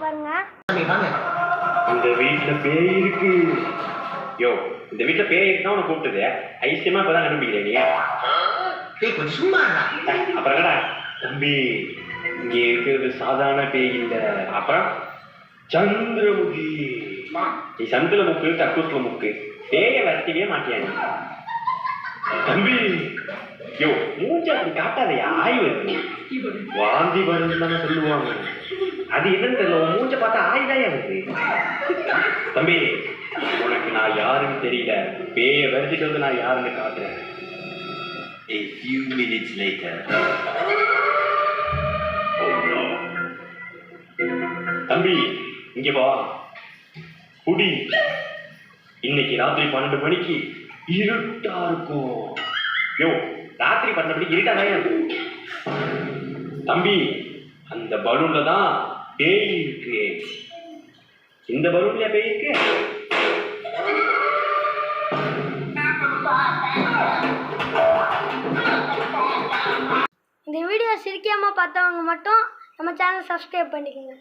பாருங்க. இந்த வீட்டுல பேய் இருக்கு. யோ, இந்த வீட்டுல பேய் இருக்குன்னா உனக்கு கூப்பிட்டது ஐசியமா இப்பதான் கண்டுபிடிக்கிறேன் நீ. கொஞ்சம் சும்மா அப்புறம் என்னடா தம்பி, இங்க இருக்கிறது சாதாரண பேய் இல்ல. அப்புறம் சந்திரமுகி. நீ சந்திர முக்கு கக்கூஸ்ல முக்கு பேய வரட்டியே மாட்டியாங்க தம்பி. யோ, மூஞ்சி அப்படி காட்டாதையா, ஆய் வருது. வாந்தி வருதுன்னு தானே சொல்லுவாங்க. அது என்னன்னு தெரியல, உன் மூஞ்ச பார்த்தா ஆய்தாயா வருது. தம்பி, உனக்கு நான் யாருன்னு தெரியல. பேய வருத்திட்டு வந்து நான் யாருன்னு காட்டுறேன். A few minutes later. தம்பி, இங்க வா. குடி. இன்னைக்கு ராத்திரி 12 மணிக்கு இருட்டா இருக்கும். யோ, ராத்திரி 12 மணிக்கு இருட்டாதான் இருக்கும் தம்பி. அந்த பலூன்ல தான் பேய் இருக்கு. இந்த பலூன்ல பேய் இருக்கு. இந்த வீடியோ சிரிக்காம பார்த்தவங்க மட்டும் நம்ம சேனல் சப்ஸ்கிரைப் பண்ணிக்கோங்க.